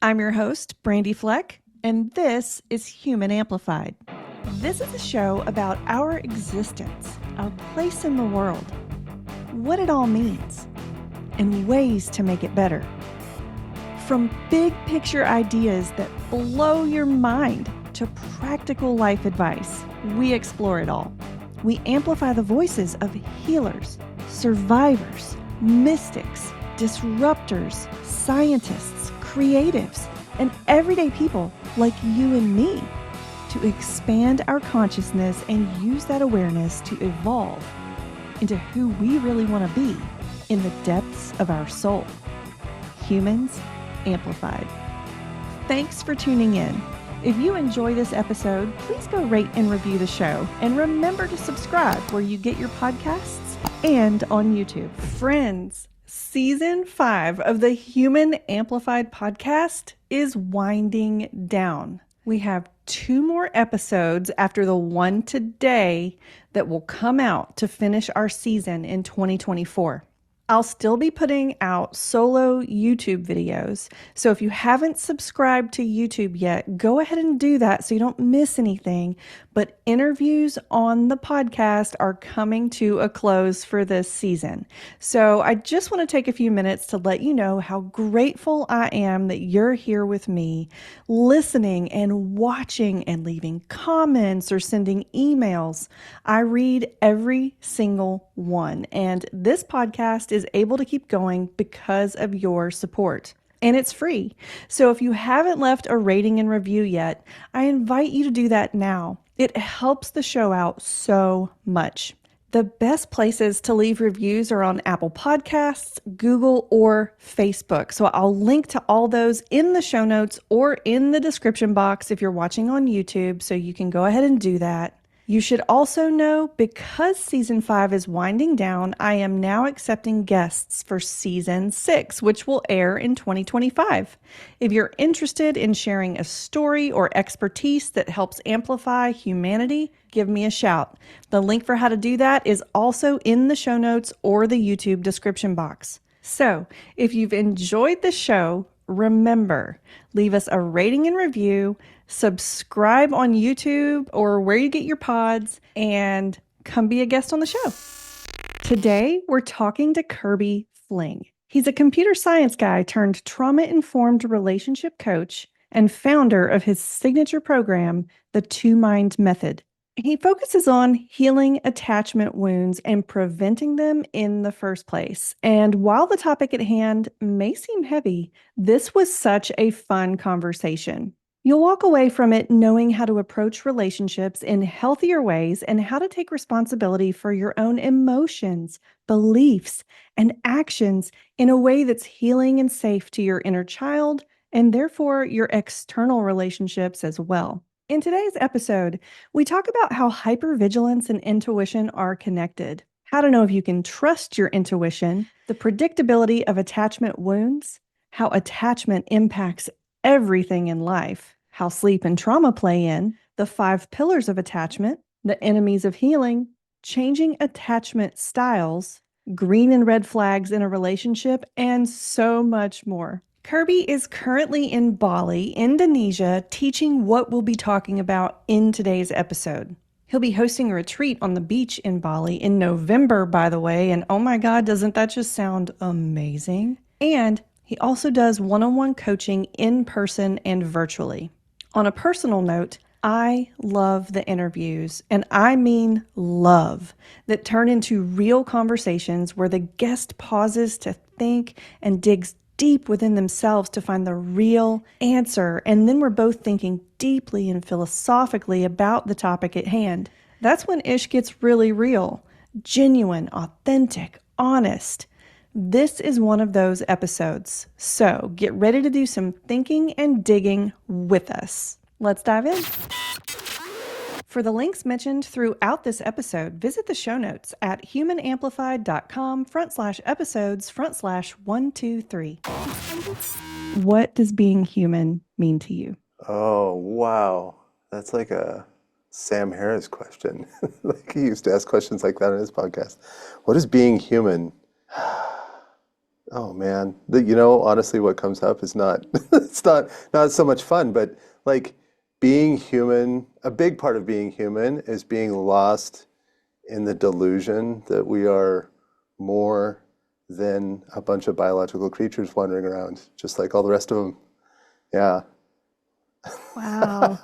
I'm your host, Brandy Fleck, and this is Human Amplified. This is a show about our existence, our place in the world, what it all means, and ways to make it better. From big picture ideas that blow your mind to practical life advice, we explore it all. We amplify the voices of healers, survivors, mystics, disruptors, scientists, creatives, and everyday people like you and me to expand our consciousness and use that awareness to evolve into who we really want to be in the depths of our soul. Humans Amplified. Thanks for tuning in. If you enjoy this episode, please go rate and review the show. And remember to subscribe where you get your podcasts and on YouTube. Friends, Season 5 of the Human Amplified podcast is winding down. We have 2 more episodes after the one today that will come out to finish our season in 2024. I'll still be putting out solo YouTube videos, so if you haven't subscribed to YouTube yet, go ahead and do that so you don't miss anything. But interviews on the podcast are coming to a close for this season. So I just want to take a few minutes to let you know how grateful I am that you're here with me, listening and watching and leaving comments or sending emails. I read every single one, and this podcast is able to keep going because of your support. And it's free. So if you haven't left a rating and review yet, I invite you to do that now. It helps the show out so much. The best places to leave reviews are on Apple Podcasts, Google, or Facebook. So I'll link to all those in the show notes or in the description box if you're watching on YouTube, so you can go ahead and do that. You should also know, because Season 5 is winding down, I am now accepting guests for Season 6, which will air in 2025. If you're interested in sharing a story or expertise that helps amplify humanity, give me a shout. The link for how to do that is also in the show notes or the YouTube description box. So, if you've enjoyed the show, remember, leave us a rating and review, subscribe on YouTube or where you get your pods, and come be a guest on the show. Today, we're talking to Kirby Fling. He's a computer science guy turned trauma-informed relationship coach and founder of his signature program, the Two-Mind Method. He focuses on healing attachment wounds and preventing them in the first place. And while the topic at hand may seem heavy, this was such a fun conversation. You'll walk away from it knowing how to approach relationships in healthier ways and how to take responsibility for your own emotions, beliefs, and actions in a way that's healing and safe to your inner child and therefore your external relationships as well. In today's episode, we talk about how hypervigilance and intuition are connected, how to know if you can trust your intuition, the predictability of attachment wounds, how attachment impacts everything in life, how sleep and trauma play in, the 5 pillars of attachment, the enemies of healing, changing attachment styles, green and red flags in a relationship, and so much more. Kirby is currently in Bali, Indonesia, teaching what we'll be talking about in today's episode. He'll be hosting a retreat on the beach in Bali in November, by the way, and oh my God, doesn't that just sound amazing? And he also does one-on-one coaching in person and virtually. On a personal note, I love the interviews, and I mean love, that turn into real conversations where the guest pauses to think and digs deep within themselves to find the real answer, and then we're both thinking deeply and philosophically about the topic at hand. That's when ish gets really real, genuine, authentic, honest. This is one of those episodes, so get ready to do some thinking and digging with us. Let's dive in. For the links mentioned throughout this episode, visit the show notes at humanamplified.com/episodes/123. What does being human mean to you? Oh, wow. That's like a Sam Harris question. Like he used to ask questions like that on his podcast. What is being human? Oh man, honestly, what comes up is not it's not so much fun, but like being human, a big part of being human is being lost in the delusion that we are more than a bunch of biological creatures wandering around, just like all the rest of them. Yeah. Wow.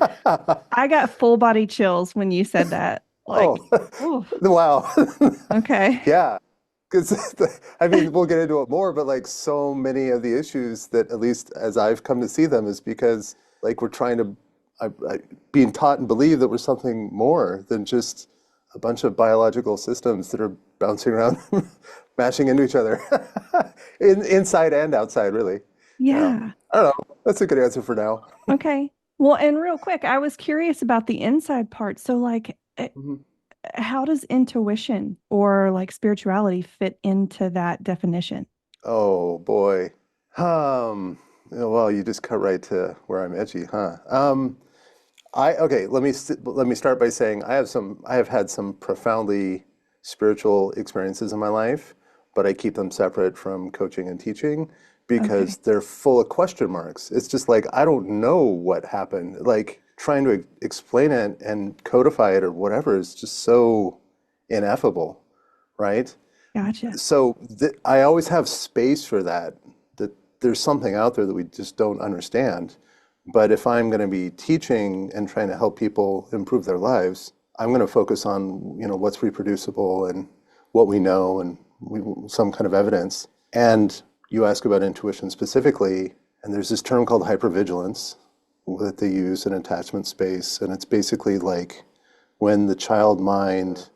I got full body chills when you said that. Oh, Like, ooh, wow. okay. Yeah. Because I mean, we'll get into it more, but like so many of the issues that, at least as I've come to see them, is because like we're trying to, being taught and believe that we're something more than just a bunch of biological systems that are bouncing around, mashing into each other, inside and outside, really. Yeah. Yeah. I don't know. That's a good answer for now. Okay. Well, and real quick, I was curious about the inside part. So, like, Mhm. how does intuition or like spirituality fit into that definition? Oh boy. Well, you just cut right to where I'm edgy, huh? Okay, let me start by saying I have had some profoundly spiritual experiences in my life, but I keep them separate from coaching and teaching because Okay. they're full of question marks. It's just like I don't know what happened. Like trying to explain it and codify it or whatever is just so ineffable, right? Gotcha. So I always have space for that, that there's something out there that we just don't understand. But if I'm going to be teaching and trying to help people improve their lives, I'm going to focus on, what's reproducible and what we know and some kind of evidence. And you ask about intuition specifically, and there's this term called hypervigilance that they use in attachment space. And it's basically like when the child mind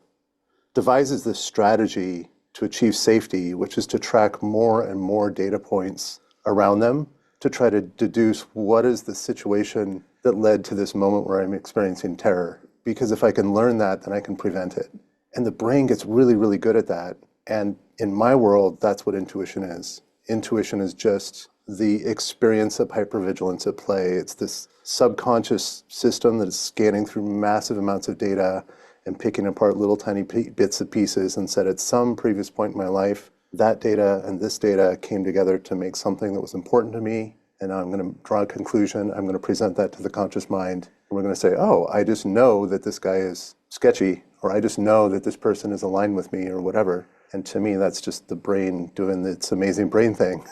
devises this strategy to achieve safety, which is to track more and more data points around them to try to deduce what is the situation that led to this moment where I'm experiencing terror. Because if I can learn that, then I can prevent it. And the brain gets really, really good at that. And in my world, that's what intuition is. Intuition is just the experience of hypervigilance at play. It's this subconscious system that is scanning through massive amounts of data and picking apart little tiny bits of pieces and said at some previous point in my life, that data and this data came together to make something that was important to me. And now I'm going to draw a conclusion. I'm going to present that to the conscious mind. And we're going to say, oh, I just know that this guy is sketchy, or I just know that this person is aligned with me, or whatever. And to me, that's just the brain doing its amazing brain thing.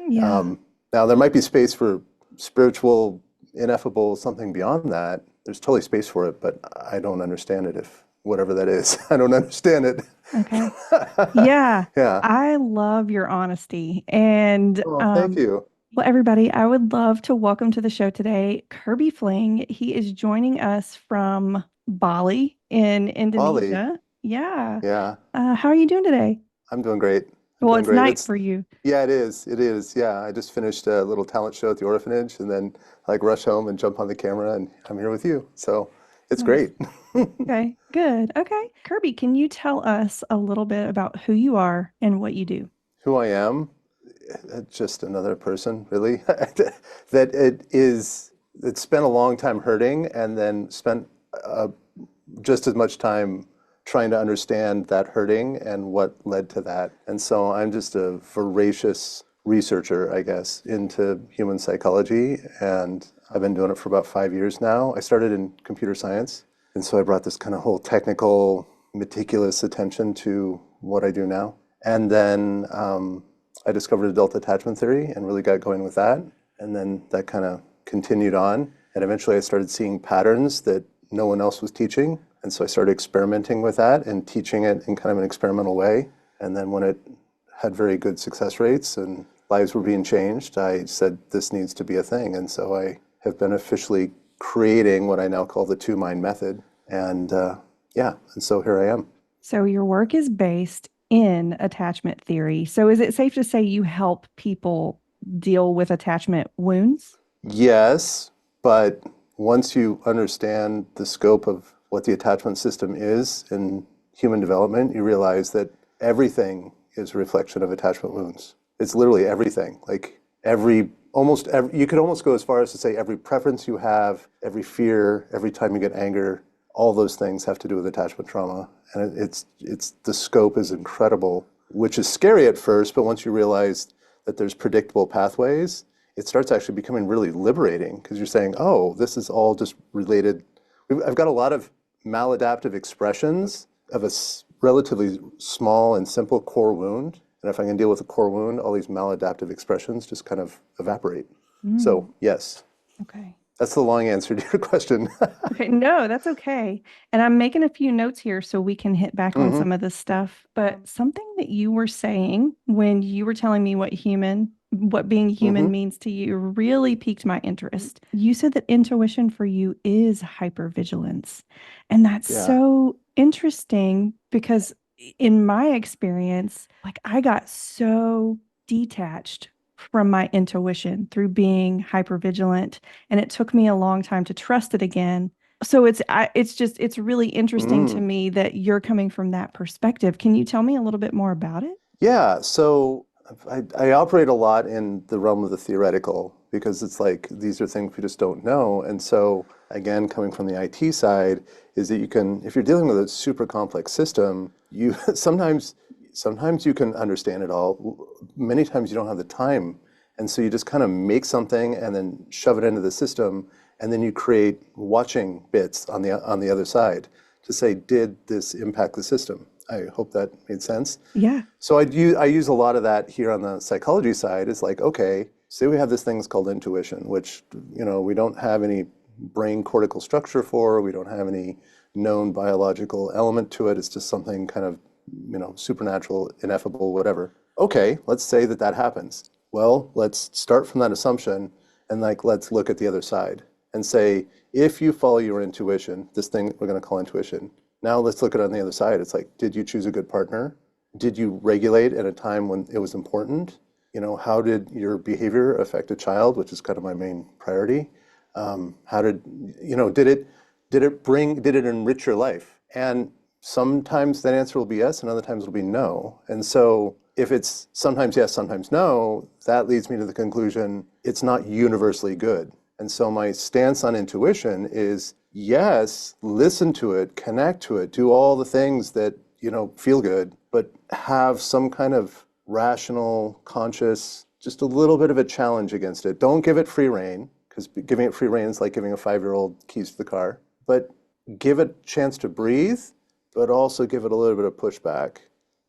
Yeah. Now, there might be space for spiritual, ineffable, something beyond that. There's totally space for it, but I don't understand it if whatever that is. I don't understand it. Okay. Yeah. Yeah. I love your honesty. And Oh, thank you. well, everybody, I would love to welcome to the show today Kirby Fling. He is joining us from Bali in Bali. Indonesia. Yeah. Yeah. How are you doing today? I'm doing great. I'm Well, doing it's great. night for you. Yeah, it is. It is. Yeah. I just finished a little talent show at the orphanage and then like rush home and jump on the camera and I'm here with you. So it's Nice. great. Okay, good. Okay. Kirby, can you tell us a little bit about who you are and what you do? Who I am, just another person, really, that it spent a long time hurting and then spent uh, just as much time trying to understand that hurting and what led to that. And so I'm just a voracious researcher, I guess, into human psychology. And I've been doing it for about 5 years now. I started in computer science. And so I brought this kind of whole technical, meticulous attention to what I do now. And then I discovered adult attachment theory and really got going with that. And then that kind of continued on. And eventually I started seeing patterns that no one else was teaching. And so I started experimenting with that and teaching it in kind of an experimental way. And then when it had very good success rates and lives were being changed, I said, this needs to be a thing. And so I have been officially creating what I now call the two mind method. And yeah, and so here I am. So, your work is based in attachment theory. So, is it safe to say you help people deal with attachment wounds? Yes, but once you understand the scope of what the attachment system is in human development, you realize that everything is a reflection of attachment wounds. It's literally everything. Like almost every, you could almost go as far as to say every preference you have, every fear, every time you get anger, all those things have to do with attachment trauma. And it's the scope is incredible which is scary at first, but once you realize that there's predictable pathways, it starts actually becoming really liberating because you're saying, oh, this is all just related. I've got a lot of maladaptive expressions of a relatively small and simple core wound. And if I can deal with a core wound, all these maladaptive expressions just kind of evaporate. So, yes, Okay. that's the long answer to your question. Okay, no, that's okay. And I'm making a few notes here so we can hit back on some of this stuff. But something that you were saying when you were telling me what being human means to you really piqued my interest. You said that intuition for you is hypervigilance. And that's Yeah. so interesting because in my experience, like I got so detached from my intuition through being hypervigilant, and it took me a long time to trust it again. So it's really interesting to me that you're coming from that perspective. Can you tell me a little bit more about it? Yeah, so I operate a lot in the realm of the theoretical because it's like these are things we just don't know. And so, again, coming from the IT side, is that you can, if you're dealing with a super complex system, you sometimes you can understand it all. Many times you don't have the time. And so you just kind of make something and then shove it into the system, and then you create watching bits on the other side to say, did this impact the system? I hope that made sense. Yeah. So I use a lot of that here on the psychology side. It's like, okay, say we have this thing called intuition, which, we don't have any brain cortical structure for, we don't have any known biological element to it. It's just something kind of, supernatural, ineffable, whatever. Okay, let's say that that happens. Well, let's start from that assumption and let's look at the other side and say, if you follow your intuition, this thing we're going to call intuition, now let's look at it on the other side. It's like, did you choose a good partner? Did you regulate at a time when it was important? How did your behavior affect a child, which is kind of my main priority? How did, did it enrich your life? And sometimes that answer will be yes, and other times it'll be no. And so if it's sometimes yes, sometimes no, that leads me to the conclusion it's not universally good. And so my stance on intuition is yes, listen to it, connect to it, do all the things that, feel good, but have some kind of rational, conscious, just a little bit of a challenge against it. Don't give it free rein, because giving it free rein is like giving a 5-year-old keys to the car, but give it a chance to breathe, but also give it a little bit of pushback.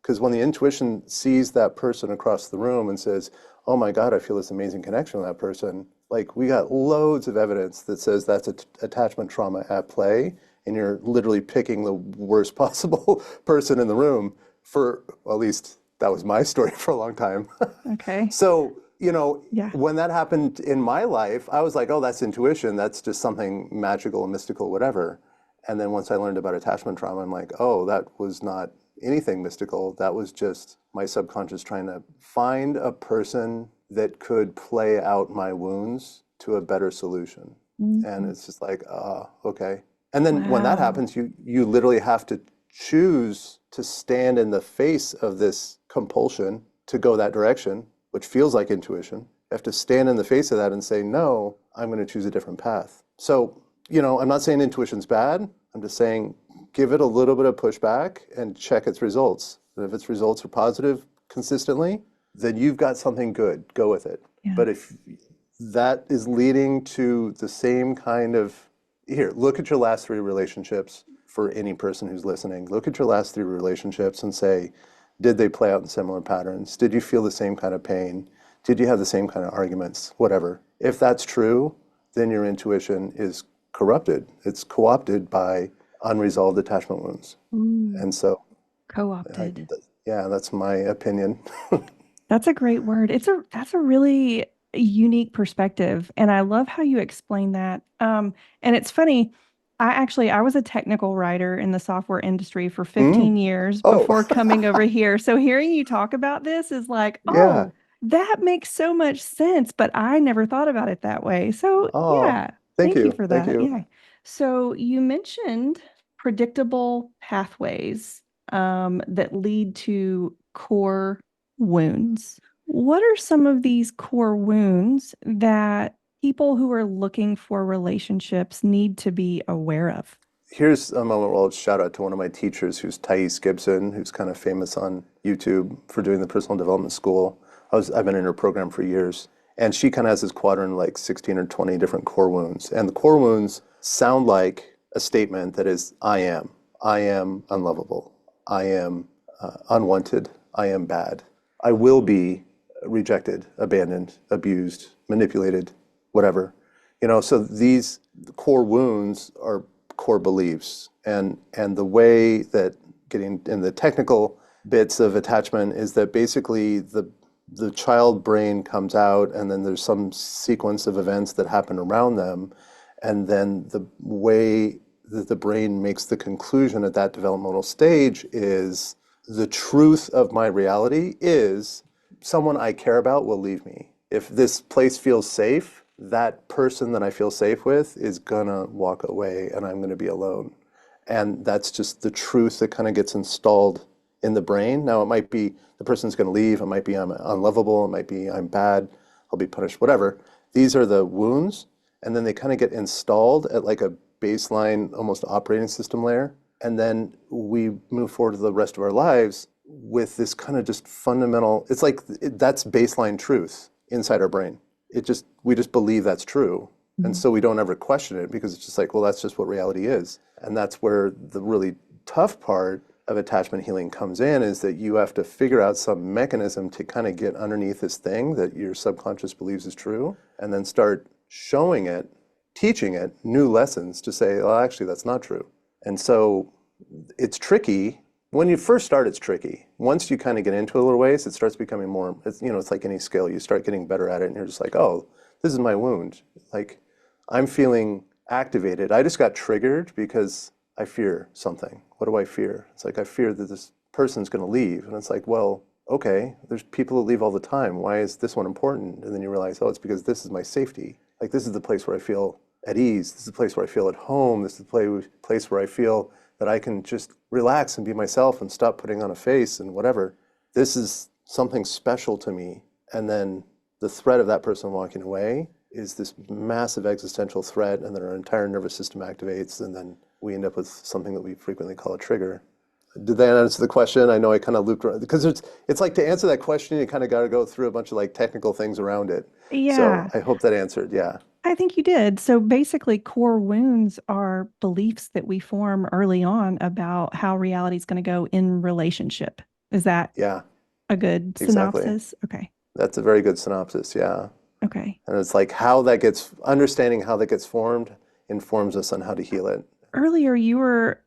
Because when the intuition sees that person across the room and says, oh my God, I feel this amazing connection with that person, like we got loads of evidence that says that's attachment trauma at play, and you're literally picking the worst possible person in the room for, well, at least that was my story for a long time. Okay. So, Yeah. when that happened in my life, I was like, oh, that's intuition. That's just something magical and mystical, whatever. And then once I learned about attachment trauma, I'm like, oh, that was not anything mystical. That was just my subconscious trying to find a person that could play out my wounds to a better solution. And it's just like, okay. And then when that Wow. happens, you literally have to choose to stand in the face of this compulsion to go that direction, which feels like intuition. You have to stand in the face of that and say, no, I'm going to choose a different path. So, I'm not saying intuition's bad. I'm just saying give it a little bit of pushback and check its results. And if its results are positive consistently, then you've got something good. Go with it. Yeah. But if that is leading to the same kind of, here, look at your last 3 relationships for any person who's listening. Look at your last 3 relationships and say, did they play out in similar patterns? Did you feel the same kind of pain? Did you have the same kind of arguments? Whatever. If that's true, then your intuition is corrupted. It's co-opted by unresolved attachment wounds. And so, Co-opted. yeah, that's my opinion. That's a great word. That's a really unique perspective, and I love how you explain that. And it's funny. I was a technical writer in the software industry for 15 years Oh, before coming over here. So hearing you talk about this is like, yeah. oh, that makes so much sense, but I never thought about it that way. So Oh, yeah, thank thank you you. for Thank that. you. Yeah. So you mentioned predictable pathways that lead to core wounds. What are some of these core wounds that people who are looking for relationships need to be aware of? Here's a moment where I'll shout out to one of my teachers who's Thais Gibson, who's kind of famous on YouTube for doing the personal development school. I've been in her program for years. And she kind of has this quadrant, like 16 or 20 different core wounds. And the core wounds sound like a statement that is, I am unlovable. I am unwanted. I am bad. I will be rejected, abandoned, abused, manipulated, whatever. So these core wounds are core beliefs. And the way that getting in the technical bits of attachment is that basically the child brain comes out and then there's some sequence of events that happen around them. And then the way that the brain makes the conclusion at that developmental stage is the truth of my reality is someone I care about will leave me. If this place feels safe, that person that I feel safe with is gonna walk away and I'm gonna be alone. And that's just the truth that kind of gets installed in the brain. Now, it might be the person's gonna leave, it might be I'm unlovable, it might be I'm bad, I'll be punished, whatever. These are the wounds, and then they kind of get installed at like a baseline, almost operating system layer. And then we move forward to the rest of our lives with this kind of just fundamental, it's like that's baseline truth inside our brain. We just believe that's true. Mm-hmm. And so we don't ever question it because it's just like, well, that's just what reality is. And that's where the really tough part of attachment healing comes in, is that you have to figure out some mechanism to kind of get underneath this thing that your subconscious believes is true, and then start showing it, teaching it new lessons to say, well, actually, that's not true. And so it's tricky. When you first start, it's tricky. Once you kind of get into it a little ways, it starts becoming more, it's like any skill. You start getting better at it and you're just like, oh, this is my wound. Like, I'm feeling activated. I just got triggered because I fear something. What do I fear? It's like, I fear that this person's going to leave. And it's like, well, okay, there's people that leave all the time. Why is this one important? And then you realize, oh, it's because this is my safety. Like, this is the place where I feel at ease. This is the place where I feel at home. This is the place where I feel that I can just relax and be myself and stop putting on a face and whatever. This is something special to me. And then the threat of that person walking away is this massive existential threat, and then our entire nervous system activates, and then we end up with something that we frequently call a trigger. Did that answer the question? I know I kind of looped around, because it's like, to answer that question, you kind of got to go through a bunch of like technical things around it. Yeah. So I hope that answered, yeah. I think you did. So basically, core wounds are beliefs that we form early on about how reality is going to go in relationship. Is that a good synopsis? Exactly. Okay. That's a very good synopsis, yeah. Okay. And it's like understanding how that gets formed informs us on how to heal it. Earlier, you were,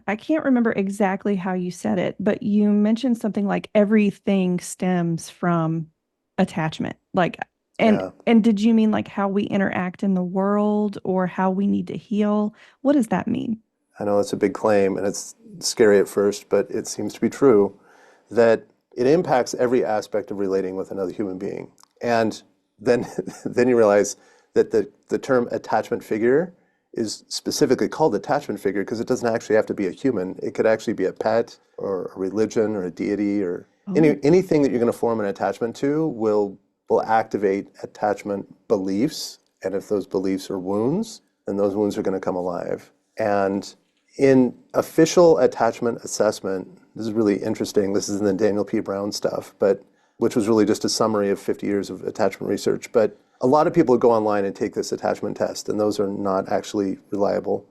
I can't remember exactly how you said it, but you mentioned something like everything stems from attachment. Like, and did you mean like how we interact in the world or how we need to heal? What does that mean? I know it's a big claim and it's scary at first, but it seems to be true that it impacts every aspect of relating with another human being. And then you realize that the term attachment figure is specifically called attachment figure because it doesn't actually have to be a human. It could actually be a pet or a religion or a deity or anything that you're going to form an attachment to will activate attachment beliefs. And if those beliefs are wounds, then those wounds are going to come alive. And in official attachment assessment, this is really interesting. This is in the Daniel P. Brown stuff, which was really just a summary of 50 years of attachment research. But a lot of people go online and take this attachment test, and those are not actually reliable.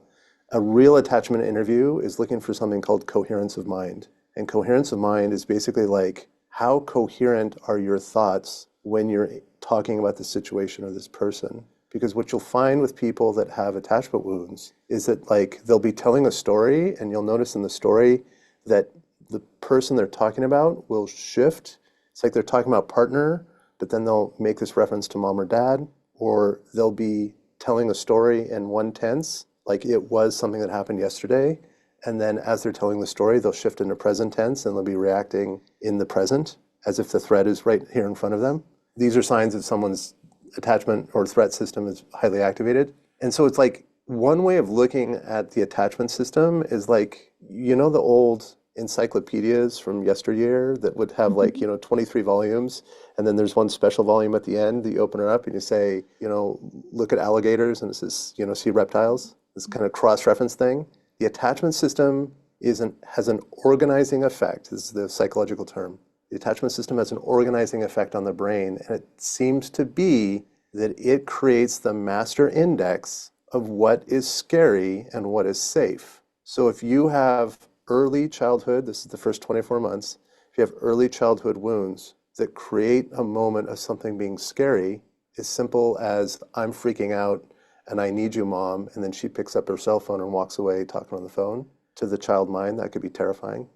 A real attachment interview is looking for something called coherence of mind. And coherence of mind is basically like, how coherent are your thoughts when you're talking about the situation or this person? Because what you'll find with people that have attachment wounds is that like they'll be telling a story, and you'll notice in the story that the person they're talking about will shift. It's like they're talking about partner, but then they'll make this reference to mom or dad, or they'll be telling a story in one tense, like it was something that happened yesterday. And then as they're telling the story, they'll shift into present tense and they'll be reacting in the present as if the threat is right here in front of them. These are signs that someone's attachment or threat system is highly activated. And so it's like one way of looking at the attachment system is like, the old encyclopedias from yesteryear that would have like, 23 volumes. And then there's one special volume at the end that you open it up and you say, look at alligators, and it says, see reptiles. this kind of cross-reference thing. The attachment system has an organizing effect. This is the psychological term. The attachment system has an organizing effect on the brain, and it seems to be that it creates the master index of what is scary and what is safe. So if you have early childhood, this is the first 24 months, if you have early childhood wounds that create a moment of something being scary, as simple as I'm freaking out and I need you, Mom, and then she picks up her cell phone and walks away talking on the phone, to the child mind, that could be terrifying.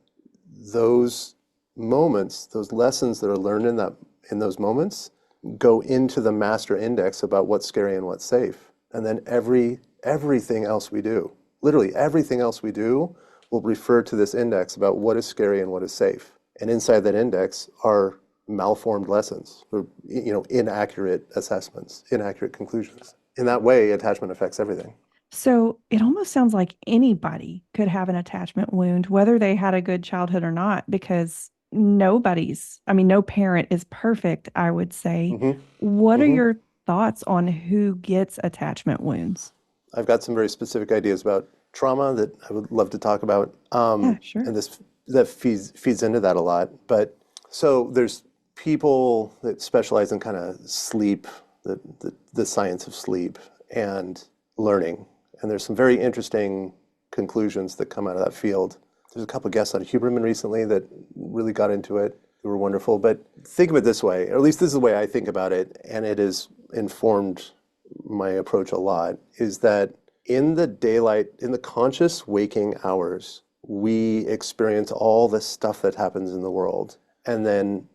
Those moments, those lessons that are learned in those moments go into the master index about what's scary and what's safe. And then everything else we do, literally everything else we do, will refer to this index about what is scary and what is safe. And inside that index are malformed lessons, or inaccurate assessments, inaccurate conclusions. In that way, attachment affects everything. So it almost sounds like anybody could have an attachment wound, whether they had a good childhood or not, because no parent is perfect, I would say. Mm-hmm. What are Mm-hmm. your thoughts on who gets attachment wounds? I've got some very specific ideas about trauma that I would love to talk about. Yeah, sure. And that feeds into that a lot. But so there's people that specialize in kind of sleep, the science of sleep and learning. And there's some very interesting conclusions that come out of that field. There's a couple of guests on Huberman recently that really got into it. They were wonderful. But think of it this way, or at least this is the way I think about it, and it has informed my approach a lot, is that in the daylight, in the conscious waking hours, we experience all the stuff that happens in the world. And then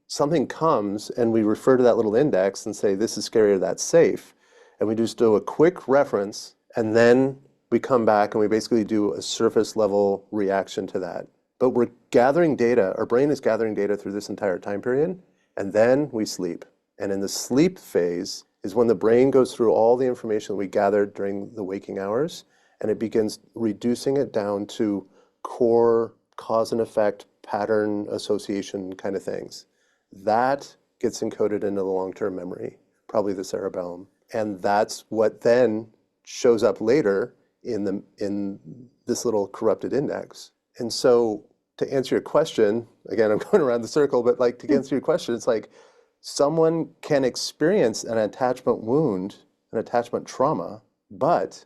something comes and we refer to that little index and say, this is scary or that's safe. And we just do a quick reference, and then we come back and we basically do a surface level reaction to that. But we're gathering data, our brain is gathering data through this entire time period, and then we sleep. And in the sleep phase is when the brain goes through all the information we gathered during the waking hours, and it begins reducing it down to core cause and effect, pattern association kind of things. That gets encoded into the long-term memory, probably the cerebellum. And that's what then shows up later in this little corrupted index. And so to answer your question, again, I'm going around the circle, but like to answer your question, it's like someone can experience an attachment wound, an attachment trauma, but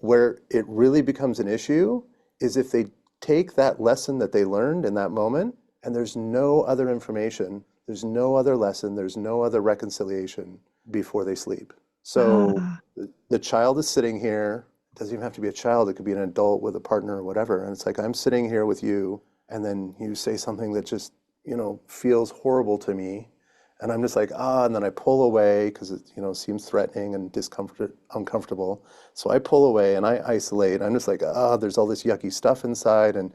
where it really becomes an issue is if they take that lesson that they learned in that moment, and there's no other information, there's no other lesson, there's no other reconciliation before they sleep. So the child is sitting here, it doesn't even have to be a child, it could be an adult with a partner or whatever, and it's like, I'm sitting here with you, and then you say something that just, feels horrible to me, and I'm just like, and then I pull away because it, seems threatening and uncomfortable. So I pull away and I isolate. I'm just like, there's all this yucky stuff inside, and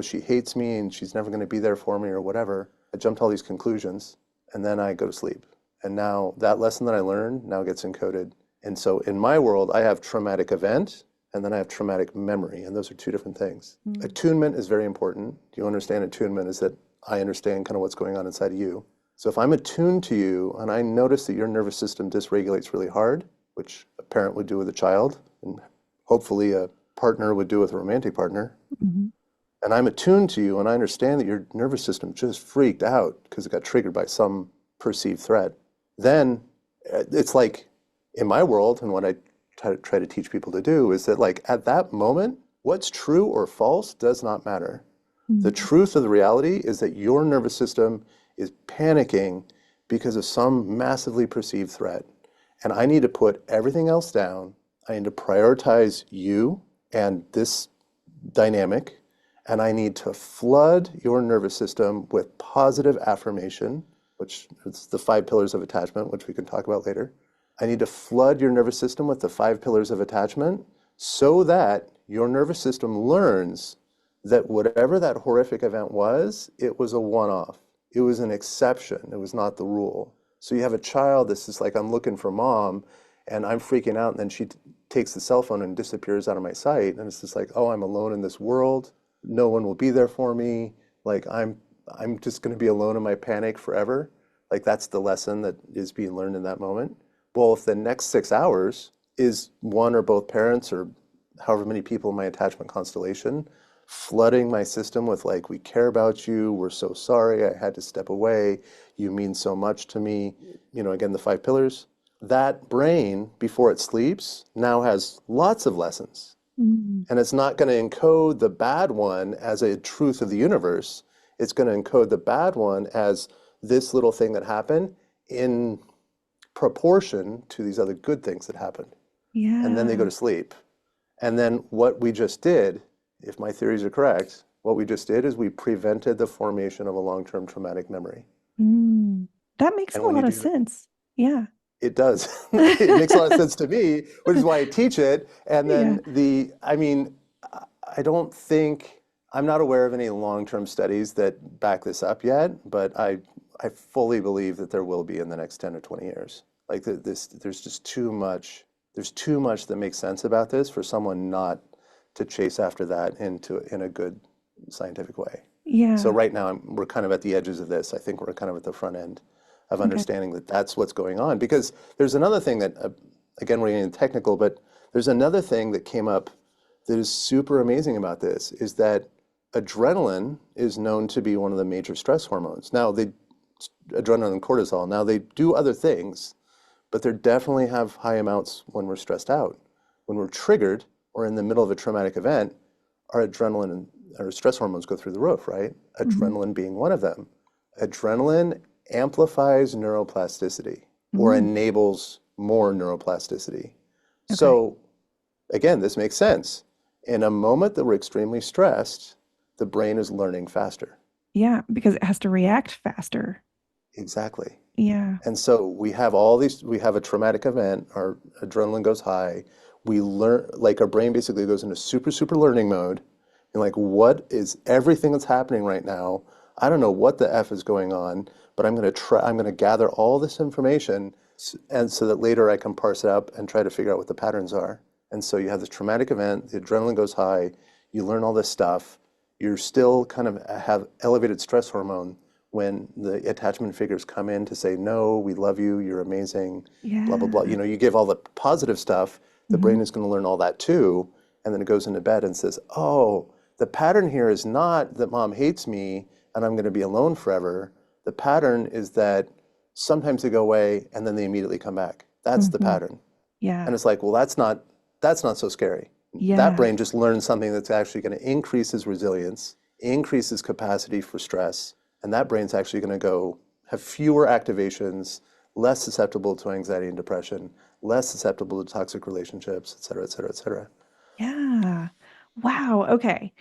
she hates me and she's never going to be there for me or whatever. I jump to all these conclusions, and then I go to sleep. And now that lesson that I learned now gets encoded. And so in my world, I have traumatic event, and then I have traumatic memory, and those are two different things. Attunement is very important. Do you understand attunement is that I understand kind of what's going on inside of you. So if I'm attuned to you and I notice that your nervous system dysregulates really hard, which a parent would do with a child, and hopefully a partner would do with a romantic partner, and I'm attuned to you and I understand that your nervous system just freaked out because it got triggered by some perceived threat, then it's like in my world, and what I try to teach people to do is that like at that moment, what's true or false does not matter. The truth of the reality is that your nervous system is panicking because of some massively perceived threat. And I need to put everything else down. I need to prioritize you and this dynamic. And I need to flood your nervous system with positive affirmation, which is the 5 pillars of attachment, which we can talk about later. I need to flood your nervous system with the 5 pillars of attachment so that your nervous system learns that whatever that horrific event was, it was a one-off. It was an exception. It was not the rule. So you have a child that's just like, I'm looking for mom, and I'm freaking out, and then she takes the cell phone and disappears out of my sight, and it's just like, I'm alone in this world. No one will be there for me. Like, I'm just going to be alone in my panic forever. Like, that's the lesson that is being learned in that moment. Well, if the next 6 hours is one or both parents or however many people in my attachment constellation flooding my system with like, we care about you, we're so sorry, I had to step away, you mean so much to me. You know, again, the 5 pillars. That brain, before it sleeps, now has lots of lessons. Mm. And it's not going to encode the bad one as a truth of the universe. It's going to encode the bad one as this little thing that happened in proportion to these other good things that happened. And then they go Yeah. to sleep. And then what we just did, if my theories are correct, what we just did is we prevented the formation of a long-term traumatic memory. Mm. That makes And a when you lot of do that, sense. Yeah. it does. It makes a lot of sense to me, which is why I teach it. And Yeah. then I don't think, I'm not aware of any long-term studies that back this up yet, but I fully believe that there will be in the next 10 or 20 years. Like there's just there's too much that makes sense about this for someone not to chase after that in a good scientific way. So Yeah. right now we're kind of at the edges of this. I think we're kind of at the front end of Okay. understanding that that's what's going on. Because there's another thing that, again, we're getting technical, but there's another thing that came up that is super amazing about this is that adrenaline is known to be one of the major stress hormones. Now, adrenaline and cortisol, now they do other things, but they definitely have high amounts when we're stressed out. When we're triggered or in the middle of a traumatic event, our adrenaline and our stress hormones go through the roof, right? Hmm. Adrenaline being one of them. Adrenaline amplifies neuroplasticity or Mm. enables more neuroplasticity. Okay. So again, this makes sense. In a moment that we're extremely stressed, the brain is learning faster. Yeah, because it has to react faster. Exactly. Yeah. And so we have a traumatic event, our adrenaline goes high. We learn, like our brain basically goes into super, super learning mode. And like, what is everything that's happening right now? I don't know what the F is going on, but I'm going to gather all this information and so that later I can parse it up and try to figure out what the patterns are. And so you have this traumatic event, the adrenaline goes high, you learn all this stuff, you're still kind of have elevated stress hormone when the attachment figures come in to say, no, we love you, you're amazing, blah, blah, blah. Yeah. You know, you give all the positive stuff, the Hmm. brain is going to learn all that too. And then it goes into bed and says, oh, the pattern here is not that mom hates me and I'm going to be alone forever. The pattern is that sometimes they go away and then they immediately come back. That's the Hmm. pattern. Yeah. And it's like, well, that's not so scary. That Yeah. brain just learned something that's actually going to increase his resilience, increase his capacity for stress, and that brain's actually going to go have fewer activations, less susceptible to anxiety and depression, less susceptible to toxic relationships, et cetera, et cetera, et cetera. Yeah. Wow. Okay.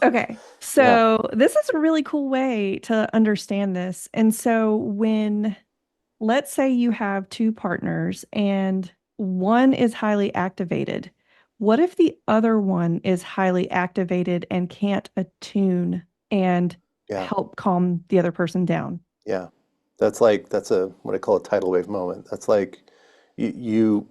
Okay. Yeah, So this is a really cool way to understand this. And so when, let's say you have two partners and one is highly activated, what if the other one is highly activated and can't attune and yeah, help calm the other person down? yeah. That's a what I call a tidal wave moment. That's like you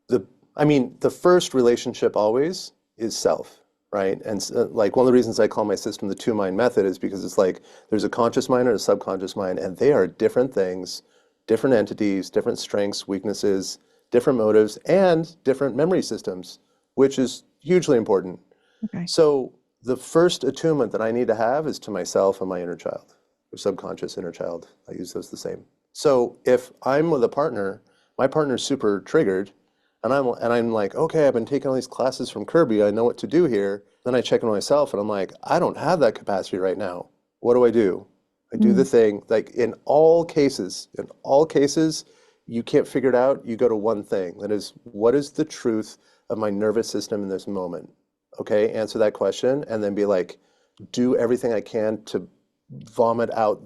the I mean, the first relationship always is self, right? And like one of the reasons I call my system the two mind method is because it's like there's a conscious mind and a subconscious mind, and they are different things, different entities, different strengths, weaknesses, different motives, and different memory systems, which is hugely important. Okay. So the first attunement that I need to have is to myself and my inner child, or subconscious inner child. I use those the same. So if I'm with a partner, my partner's super triggered, and I'm like, okay, I've been taking all these classes from Kirby. I know what to do here. Then I check on myself, and I'm like, I don't have that capacity right now. What do? I do the Mm. thing. Like in all cases, you can't figure it out. You go to one thing. That is, what is the truth of my nervous system in this moment? Okay, answer that question and then be like, do everything I can to vomit out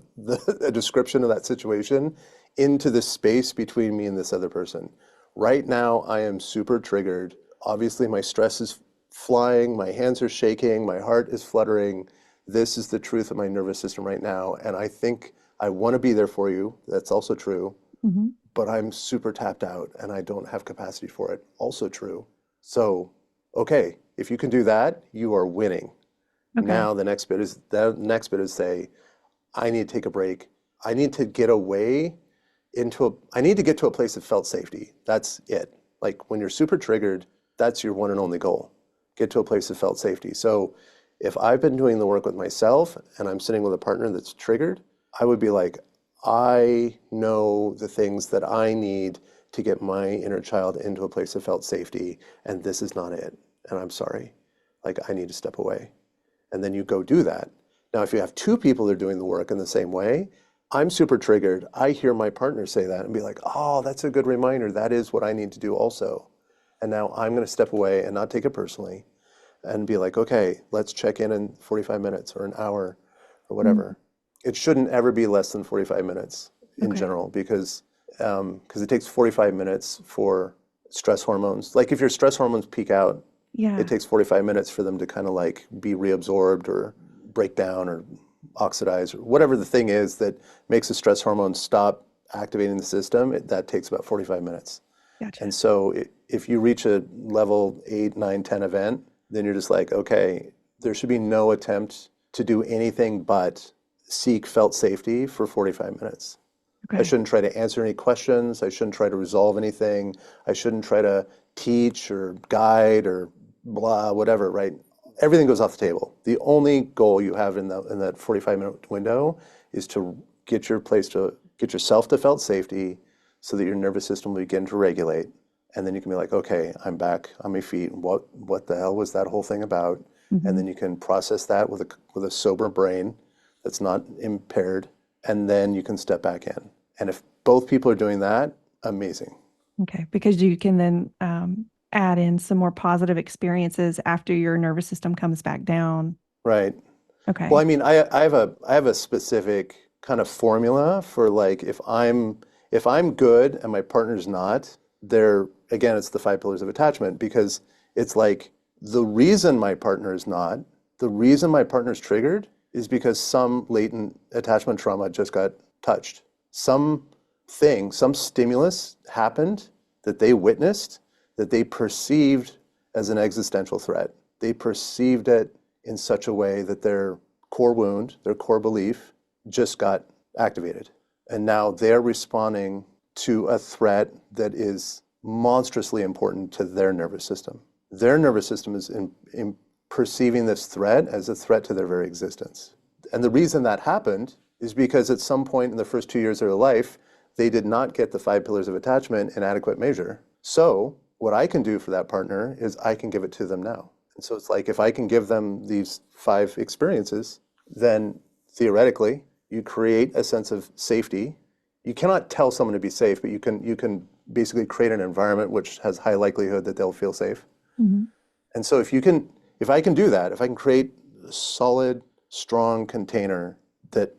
a description of that situation into the space between me and this other person. Right now, I am super triggered. Obviously, my stress is flying, my hands are shaking, my heart is fluttering. This is the truth of my nervous system right now. And I think I want to be there for you. That's also true. Hmm. But I'm super tapped out and I don't have capacity for it. Also true. So, okay, if you can do that, you are winning. Okay. Now the next bit is say, I need to take a break. I need to get away I need to get to a place of felt safety. That's it. Like when you're super triggered, that's your one and only goal. Get to a place of felt safety. So if I've been doing the work with myself and I'm sitting with a partner that's triggered, I would be like, I know the things that I need to get my inner child into a place of felt safety, and this is not it. And I'm sorry. Like, I need to step away. And then you go do that. Now, if you have two people that are doing the work in the same way, I'm super triggered. I hear my partner say that and be like, oh, that's a good reminder. That is what I need to do also. And now I'm going to step away and not take it personally and be like, okay, let's check in 45 minutes or an hour or whatever. It shouldn't ever be less than 45 minutes in general because it takes 45 minutes for stress hormones. Like if your stress hormones peak out, it takes 45 minutes for them to kind of like be reabsorbed or break down or oxidize or whatever the thing is that makes the stress hormone stop activating the system. That takes about 45 minutes. Gotcha. And so if you reach a level 8, 9, 10 event, then you're just like, okay, there should be no attempt to do anything but seek felt safety for 45 minutes. Okay. I shouldn't try to answer any questions. I shouldn't try to resolve anything. I shouldn't try to teach or guide or blah, whatever, right? Everything goes off the table. The only goal you have in that 45-minute window is to get yourself to felt safety so that your nervous system will begin to regulate. And then you can be like, okay, I'm back on my feet. What the hell was that whole thing about? And then you can process that with a sober brain that's not impaired. And then you can step back in. And if both people are doing that, amazing. Okay, because you can then add in some more positive experiences after your nervous system comes back down. Right. Okay. Well, I mean, I have a specific kind of formula for like if I'm good and my partner's not, again, it's the 5 pillars of attachment because it's like the reason my partner is not, the reason my partner's triggered is because some latent attachment trauma just got touched. Some stimulus happened that they witnessed that they perceived as an existential threat. They perceived it in such a way that their core wound, their core belief just got activated. And now they're responding to a threat that is monstrously important to their nervous system. Their nervous system is in perceiving this threat as a threat to their very existence. And the reason that happened is because at some point in the first 2 years of their life, they did not get the 5 pillars of attachment in adequate measure. So what I can do for that partner is I can give it to them now. And so it's like if I can give them these 5 experiences, then theoretically you create a sense of safety. You cannot tell someone to be safe, but you can basically create an environment which has high likelihood that they'll feel safe. And so if I can do that, if I can create a solid, strong container that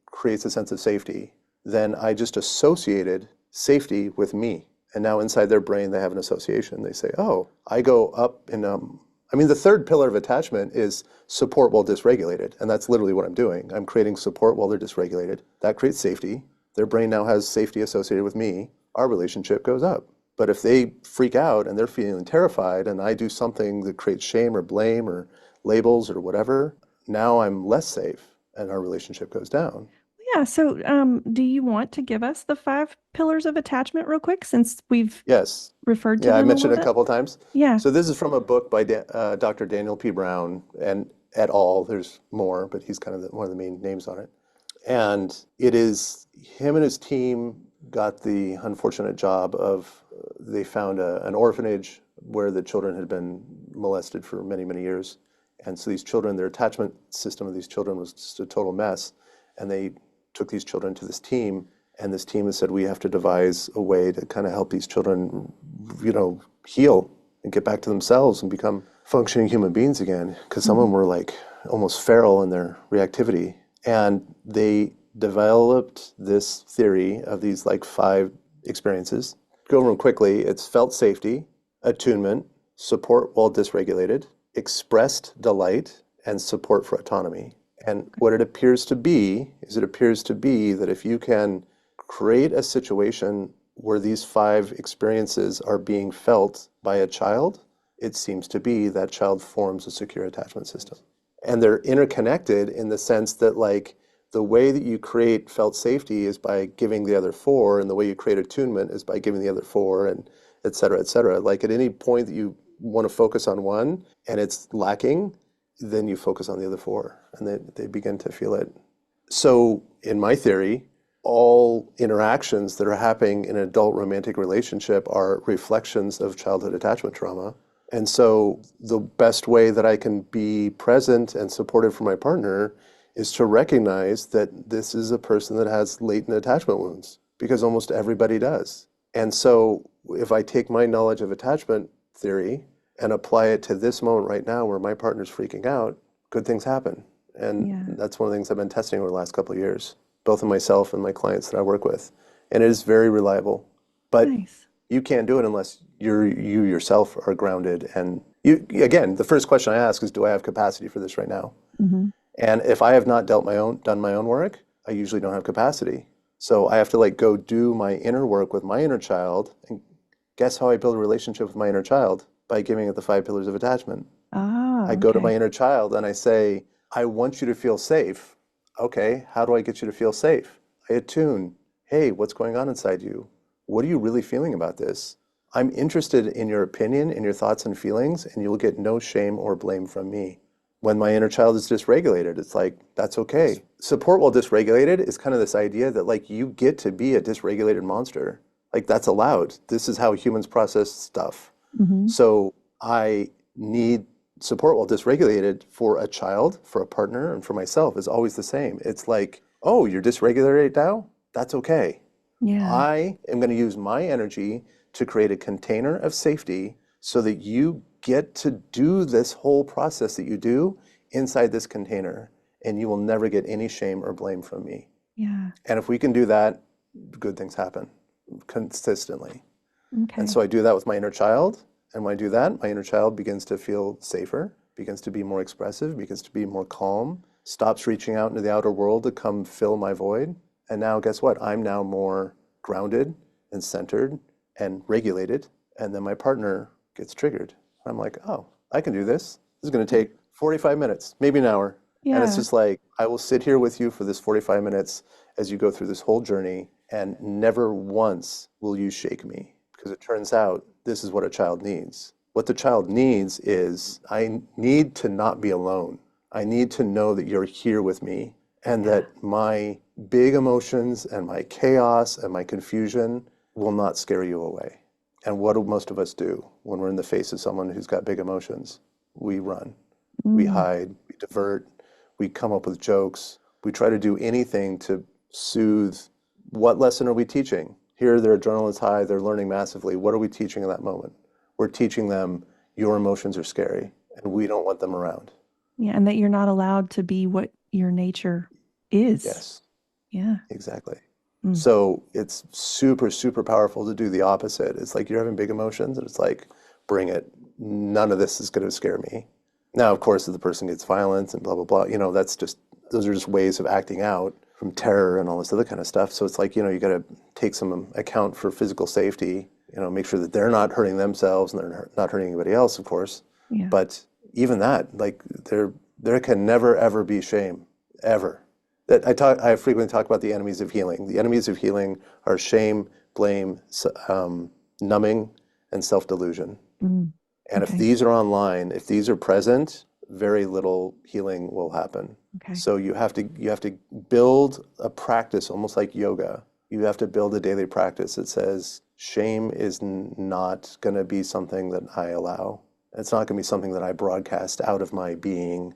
creates a sense of safety, then I just associated safety with me. And now inside their brain, they have an association. They say, oh, I go up in, the 3rd pillar of attachment is support while dysregulated. And that's literally what I'm doing. I'm creating support while they're dysregulated. That creates safety. Their brain now has safety associated with me. Our relationship goes up. But if they freak out and they're feeling terrified and I do something that creates shame or blame or labels or whatever, now I'm less safe and our relationship goes down. Yeah. So do you want to give us the 5 pillars of attachment real quick since we've Yes. referred to Yeah, I them mentioned it a bit? couple of times. Yeah. So this is from a book by Dr. Daniel P. Brown and et al. There's more, but he's kind of one of the main names on it. And it is him and his team got the unfortunate job of, they found an orphanage where the children had been molested for many, many years. And so these children, their attachment system of these children was just a total mess. And they took these children to this team, and this team has said, we have to devise a way to kind of help these children, heal and get back to themselves and become functioning human beings again. Because some of them were like almost feral in their reactivity. And they developed this theory of these like 5 experiences. Go over them quickly. It's felt safety, attunement, support while dysregulated, expressed delight, and support for autonomy. And what it appears to be is that if you can create a situation where these 5 experiences are being felt by a child, it seems to be that child forms a secure attachment system. And they're interconnected in the sense that like the way that you create felt safety is by giving the other four, and the way you create attunement is by giving the other four, and et cetera, et cetera. Like at any point that you want to focus on one and it's lacking, then you focus on the other four, and they begin to feel it. So in my theory, all interactions that are happening in an adult romantic relationship are reflections of childhood attachment trauma. And so the best way that I can be present and supportive for my partner is to recognize that this is a person that has latent attachment wounds, because almost everybody does. And so if I take my knowledge of attachment theory and apply it to this moment right now where my partner's freaking out, good things happen. And that's one of the things I've been testing over the last couple of years, both of myself and my clients that I work with. And it is very reliable. But you can't do it unless you yourself are grounded. And you, again, the first question I ask is, do I have capacity for this right now? Mm-hmm. And if I have not done my own work, I usually don't have capacity. So I have to like go do my inner work with my inner child. And guess how I build a relationship with my inner child? By giving it the 5 pillars of attachment. I go to my inner child and I say, I want you to feel safe. Okay, how do I get you to feel safe? I attune. Hey, what's going on inside you? What are you really feeling about this? I'm interested in your opinion, in your thoughts and feelings, and you'll get no shame or blame from me. When my inner child is dysregulated, it's like, that's okay. Support while dysregulated is kind of this idea that like you get to be a dysregulated monster. Like that's allowed. This is how humans process stuff. Mm-hmm. So I need support while dysregulated for a child, for a partner, and for myself is always the same. It's like, oh, you're dysregulated now? That's okay. Yeah. I am going to use my energy to create a container of safety so that you get to do this whole process that you do inside this container, and you will never get any shame or blame from me. Yeah. And if we can do that, good things happen consistently. Okay. And so I do that with my inner child. And when I do that, my inner child begins to feel safer, begins to be more expressive, begins to be more calm, stops reaching out into the outer world to come fill my void. And now guess what? I'm now more grounded and centered and regulated. And then my partner gets triggered. I'm like, oh, I can do this. This is going to take 45 minutes, maybe an hour. Yeah. And it's just like, I will sit here with you for this 45 minutes as you go through this whole journey, and never once will you shake me. Because it turns out this is what a child needs. What the child needs is, I need to not be alone. I need to know that you're here with me, and that my big emotions and my chaos and my confusion will not scare you away. And what do most of us do when we're in the face of someone who's got big emotions? We run, we hide, we divert, we come up with jokes. We try to do anything to soothe. What lesson are we teaching? Here, their adrenaline's high, they're learning massively. What are we teaching in that moment? We're teaching them your emotions are scary and we don't want them around. Yeah, and that you're not allowed to be what your nature is. Yes. Yeah. Exactly. So it's super, super powerful to do the opposite. It's like you're having big emotions and it's like, bring it. None of this is going to scare me. Now, of course, if the person gets violent and blah, blah, blah, those are just ways of acting out from terror and all this other kind of stuff. So it's like, you got to take some account for physical safety, make sure that they're not hurting themselves and they're not hurting anybody else, of course. Yeah. But even that, like there can never, ever be shame, ever. I frequently talk about the enemies of healing. The enemies of healing are shame, blame, numbing, and self-delusion. And if these are online, if these are present, very little healing will happen. Okay. So you have to build a practice, almost like yoga. You have to build a daily practice that says shame is not going to be something that I allow. It's not going to be something that I broadcast out of my being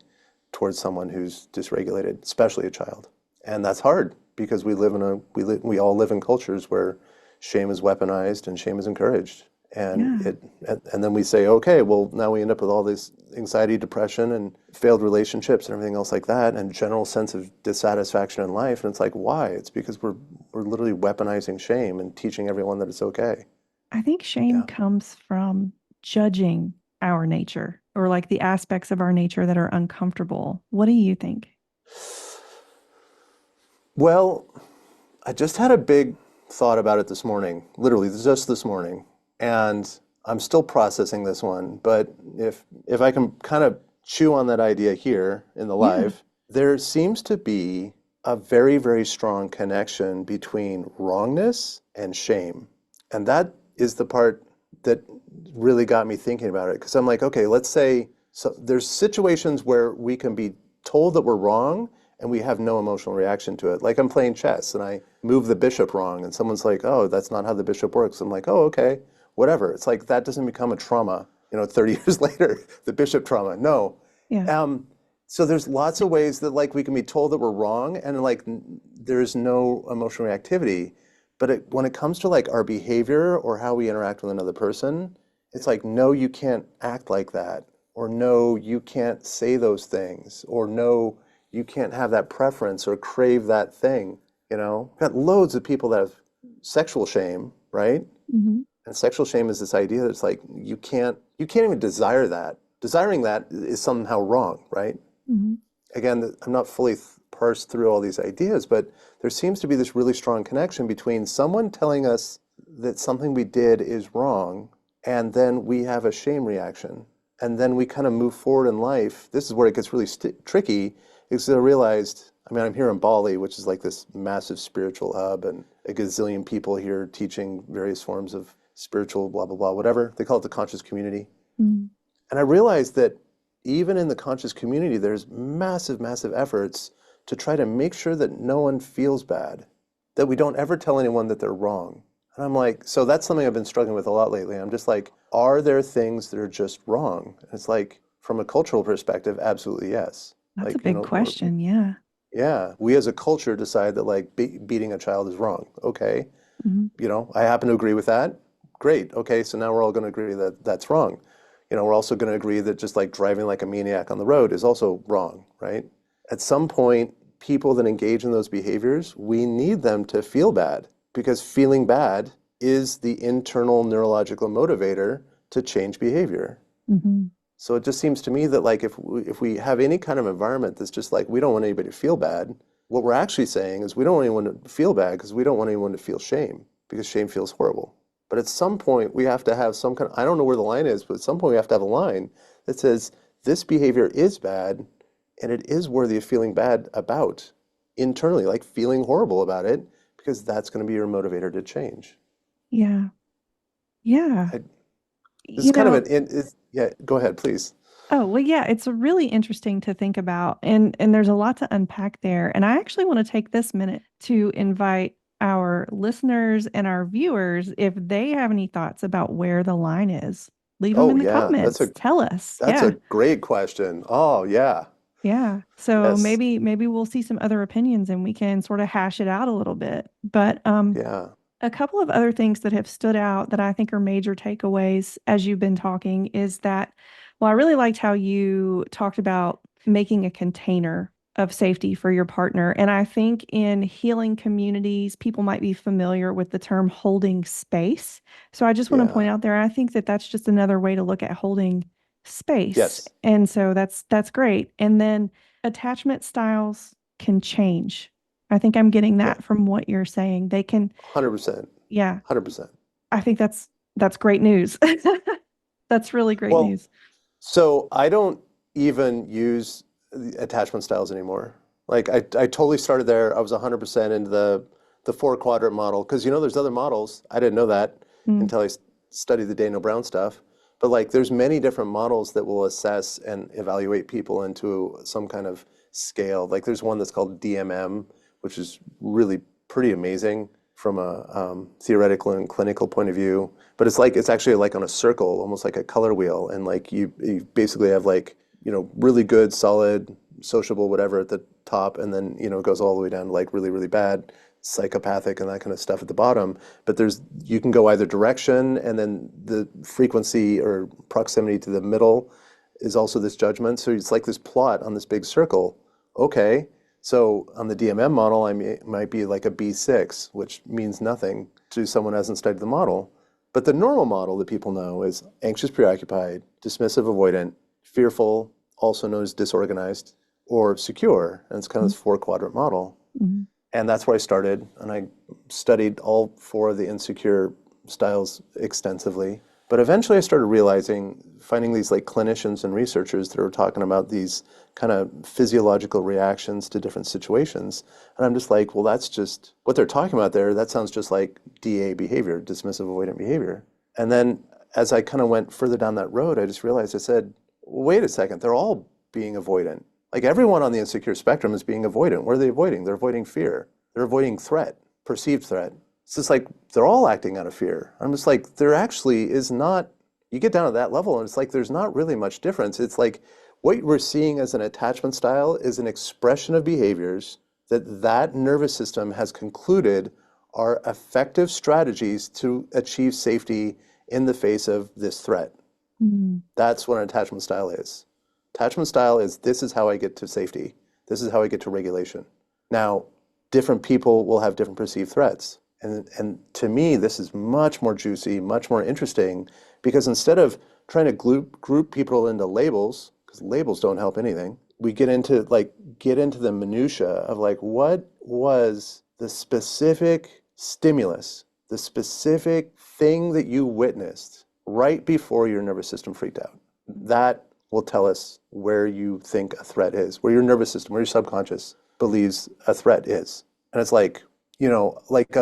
towards someone who's dysregulated, especially a child. And that's hard because we all live in cultures where shame is weaponized and shame is encouraged. And and then we say, okay, well, now we end up with all this anxiety, depression, and failed relationships and everything else like that, and general sense of dissatisfaction in life. And it's like, why? It's because we're literally weaponizing shame and teaching everyone that it's okay. I think shame comes from judging our nature, or like the aspects of our nature that are uncomfortable. What do you think? Well, I just had a big thought about it this morning, literally just this morning. And I'm still processing this one, but if I can kind of chew on that idea here in the live, there seems to be a very, very strong connection between wrongness and shame. And that is the part that really got me thinking about it. Because I'm like, okay, let's say, so there's situations where we can be told that we're wrong and we have no emotional reaction to it. Like I'm playing chess and I move the bishop wrong and someone's like, oh, that's not how the bishop works. I'm like, oh, okay, whatever. It's like that doesn't become a trauma, 30 years later, the bishop trauma. No. Yeah. So there's lots of ways that like we can be told that we're wrong and like there's no emotional reactivity. But when it comes to like our behavior or how we interact with another person, it's like, no, you can't act like that. Or no, you can't say those things. Or no, you can't have that preference or crave that thing. We've got loads of people that have sexual shame, right? Mm-hmm. And sexual shame is this idea that it's like you can't even desire that. Desiring that is somehow wrong, right? Mm-hmm. Again, I'm not fully parsed through all these ideas, but there seems to be this really strong connection between someone telling us that something we did is wrong, and then we have a shame reaction. And then we kind of move forward in life. This is where it gets really tricky, because I realized, I'm here in Bali, which is like this massive spiritual hub, and a gazillion people here teaching various forms of spiritual blah, blah, blah, whatever. They call it the conscious community. Mm-hmm. And I realized that even in the conscious community, there's massive, massive efforts to try to make sure that no one feels bad, that we don't ever tell anyone that they're wrong. And I'm like, so that's something I've been struggling with a lot lately. I'm just like, are there things that are just wrong? And it's like, from a cultural perspective, absolutely yes. That's like, a big question. Yeah. Yeah. We as a culture decide that like beating a child is wrong. Okay. Mm-hmm. I happen to agree with that. Great. Okay. So now we're all going to agree that that's wrong. We're also going to agree that just like driving like a maniac on the road is also wrong, right? At some point, people that engage in those behaviors, we need them to feel bad because feeling bad is the internal neurological motivator to change behavior. Mm-hmm. So it just seems to me that like if we have any kind of environment that's just like we don't want anybody to feel bad, what we're actually saying is we don't want anyone to feel bad because we don't want anyone to feel shame because shame feels horrible. But at some point, we have to have some kind of, I don't know where the line is, but at some point we have to have a line that says this behavior is bad and it is worthy of feeling bad about internally, like feeling horrible about it, because that's going to be your motivator to change. Yeah. Yeah. This is kind of yeah, go ahead, please. Oh, well, yeah, it's really interesting to think about, and there's a lot to unpack there. And I actually want to take this minute to invite our listeners and our viewers, if they have any thoughts about where the line is, leave them Oh in the yeah, comments. Tell us. that's a Yeah. great question. Oh yeah. Yeah. So Yes. maybe we'll see some other opinions and we can sort of hash it out a little bit. But Yeah. a couple of other things that have stood out that I think are major takeaways as you've been talking is that, well, I really liked how you talked about making a container of safety for your partner. And I think in healing communities, people might be familiar with the term holding space. So I just want to Yeah. point out there, I think that that's just another way to look at holding space. Yes. And so that's great. And then attachment styles can change. I think I'm getting Yeah. that from what you're saying. They can, 100%. yeah, 100%. I think that's great news. That's really great Well, news. so I don't even use the attachment styles anymore. Like I totally started there. I was 100% into the four quadrant model because there's other models. I didn't know that Mm, until I studied the Daniel Brown stuff. But like there's many different models that will assess and evaluate people into some kind of scale. Like there's one that's called DMM, which is really pretty amazing from a theoretical and clinical point of view. But it's actually like on a circle, almost like a color wheel, and like you basically have like really good, solid, sociable, whatever at the top, and then it goes all the way down to like really, really bad, psychopathic, and that kind of stuff at the bottom. But you can go either direction, and then the frequency or proximity to the middle is also this judgment. So it's like this plot on this big circle. Okay, so on the DMM model, might be like a B6, which means nothing to someone who hasn't studied the model. But the normal model that people know is anxious, preoccupied, dismissive, avoidant, fearful, also known as disorganized, or secure. And it's kind of mm, this four quadrant model. mm, And that's where I started. And I studied all four of the insecure styles extensively. But eventually I started realizing, finding these like clinicians and researchers that are talking about these kind of physiological reactions to different situations. And I'm just like, well, that's just what they're talking about there. That sounds just like DA behavior, dismissive avoidant behavior. And then as I kind of went further down that road, I just realized, I said, wait a second, they're all being avoidant. Like everyone on the insecure spectrum is being avoidant. What are they avoiding? They're avoiding fear. They're avoiding threat, perceived threat. It's just like they're all acting out of fear. I'm just like, there actually is not, you get down to that level and it's like there's not really much difference. It's like what we're seeing as an attachment style is an expression of behaviors that nervous system has concluded are effective strategies to achieve safety in the face of this threat. Mm. That's what an attachment style is. Attachment style is, this is how I get to safety. This is how I get to regulation. Now, different people will have different perceived threats. And to me, this is much more juicy, much more interesting, because instead of trying to group people into labels, because labels don't help anything, we get into the minutia of like, what was the specific stimulus, the specific thing that you witnessed right before your nervous system freaked out? That will tell us where you think a threat is, where your nervous system, where your subconscious believes a threat is. And it's like, like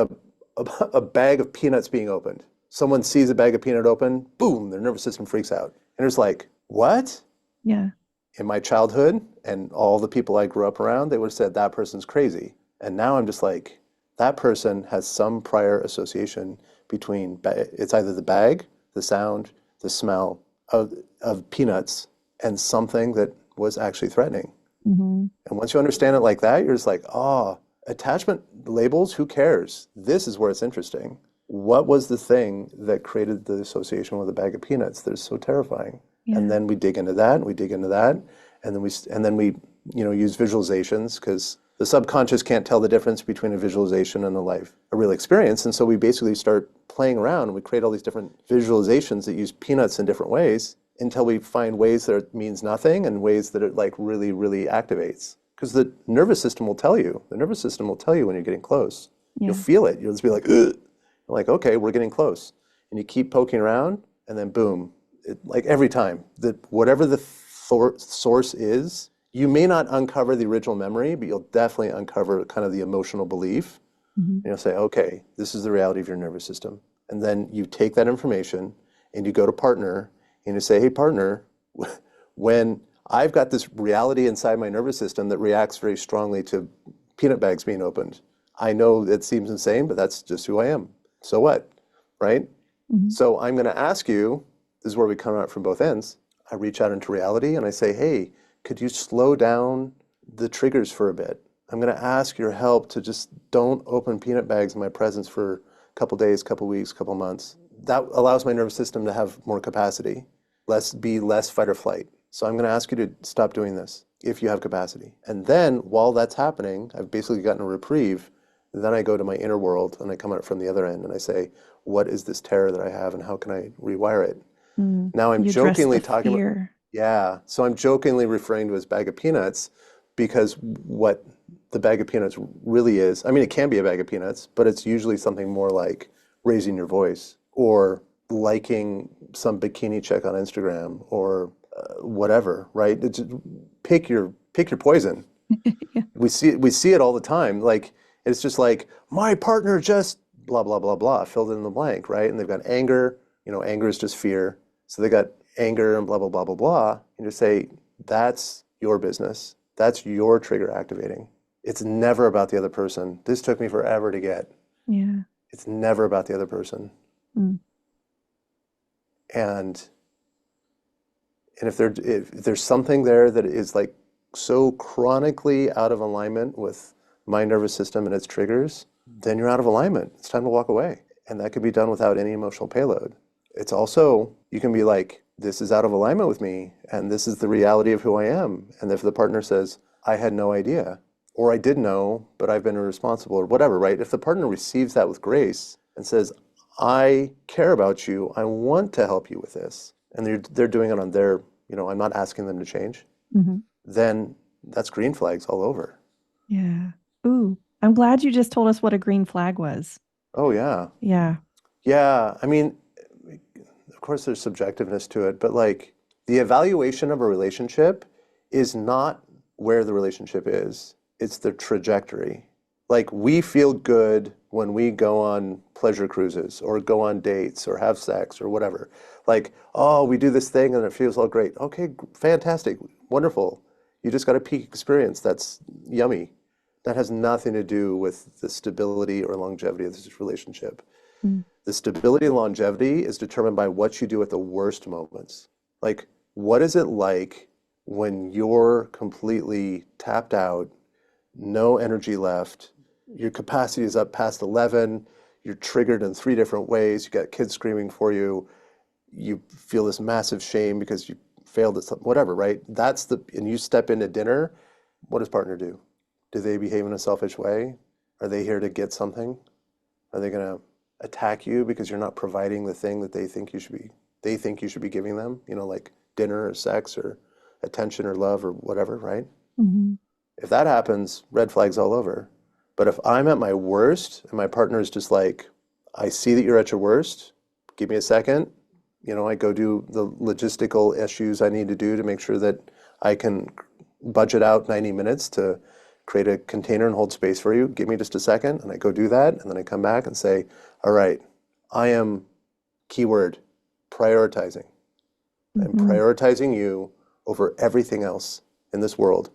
a bag of peanuts being opened. Someone sees a bag of peanut open, boom, their nervous system freaks out. And it's like, what? Yeah. In my childhood and all the people I grew up around, they would have said that person's crazy. And now I'm just like, that person has some prior association between, it's either the bag, the sound, the smell of peanuts, and something that was actually threatening. Mm-hmm. And once you understand it like that, you're just like, oh, attachment labels, who cares? This is where it's interesting. What was the thing that created the association with a bag of peanuts that is so terrifying? Yeah. And then we dig into that, and we dig into that, and then we use visualizations, because the subconscious can't tell the difference between a visualization and a real experience. And so we basically start playing around, and we create all these different visualizations that use peanuts in different ways until we find ways that it means nothing and ways that it like really, really activates. Because the nervous system will tell you. The nervous system will tell you when you're getting close. Yeah. You'll feel it. You'll just be like, ugh. You're like, okay, we're getting close. And you keep poking around, and then boom. Like every time, whatever the source is, you may not uncover the original memory, but you'll definitely uncover kind of the emotional belief. Mm-hmm. And you'll say, okay, this is the reality of your nervous system. And then you take that information and you go to partner and you say, hey, partner, when I've got this reality inside my nervous system that reacts very strongly to peanut bags being opened. I know it seems insane, but that's just who I am. So what, right? Mm-hmm. So I'm going to ask you, this is where we come out from both ends. I reach out into reality and I say, hey, could you slow down the triggers for a bit? I'm going to ask your help to just don't open peanut bags in my presence for a couple days, couple weeks, couple months. That allows my nervous system to have more capacity, be less fight or flight. So I'm going to ask you to stop doing this if you have capacity. And then while that's happening, I've basically gotten a reprieve. Then I go to my inner world and I come out from the other end and I say, what is this terror that I have and how can I rewire it? Now I'm jokingly talking about, yeah. So I'm jokingly referring to as bag of peanuts, because what the bag of peanuts really is, I mean, it can be a bag of peanuts, but it's usually something more like raising your voice or liking some bikini chick on Instagram or whatever, right? It's, pick your poison. Yeah. We see it all the time. Like, it's just like, my partner just blah, blah, blah, blah, filled in the blank, right? And they've got anger, anger is just fear. So they got anger and blah, blah, blah, blah, blah. And just say, that's your business. That's your trigger activating. It's never about the other person. This took me forever to get. Yeah. It's never about the other person. Mm. And if there's something there that is like so chronically out of alignment with my nervous system and its triggers, then you're out of alignment. It's time to walk away. And that could be done without any emotional payload. It's also, you can be like, this is out of alignment with me, and this is the reality of who I am. And if the partner says, I had no idea, or I did know, but I've been irresponsible, or whatever, right? If the partner receives that with grace and says, I care about you, I want to help you with this, and they're doing it on their, I'm not asking them to change, Mm-hmm. then that's green flags all over. Yeah. Ooh, I'm glad you just told us what a green flag was. Oh, yeah. Yeah. Yeah. I mean, of course there's subjectiveness to it, but like the evaluation of a relationship is not where the relationship is, it's the trajectory. Like we feel good when we go on pleasure cruises or go on dates or have sex or whatever. Like, oh, we do this thing and it feels all great. Okay, fantastic, wonderful. You just got a peak experience. That's yummy. That has nothing to do with the stability or longevity of this relationship. Mm. The stability and longevity is determined by what you do at the worst moments. Like, what is it like when you're completely tapped out, no energy left, your capacity is up past 11, you're triggered in 3 different ways, you got kids screaming for you, you feel this massive shame because you failed at something, whatever, right? And you step into dinner, what does partner do? Do they behave in a selfish way? Are they here to get something? Are they going to attack you because you're not providing the thing that they think you should be giving them, like dinner or sex or attention or love or whatever, right? Mm-hmm. If that happens, red flags all over. But if I'm at my worst and my partner is just like, I see that you're at your worst, give me a second, I go do the logistical issues I need to do to make sure that I can budget out 90 minutes to create a container and hold space for you. Give me just a second, and I go do that, and then I come back and say, all right, I am, keyword, prioritizing. I'm Mm-hmm. prioritizing you over everything else in this world.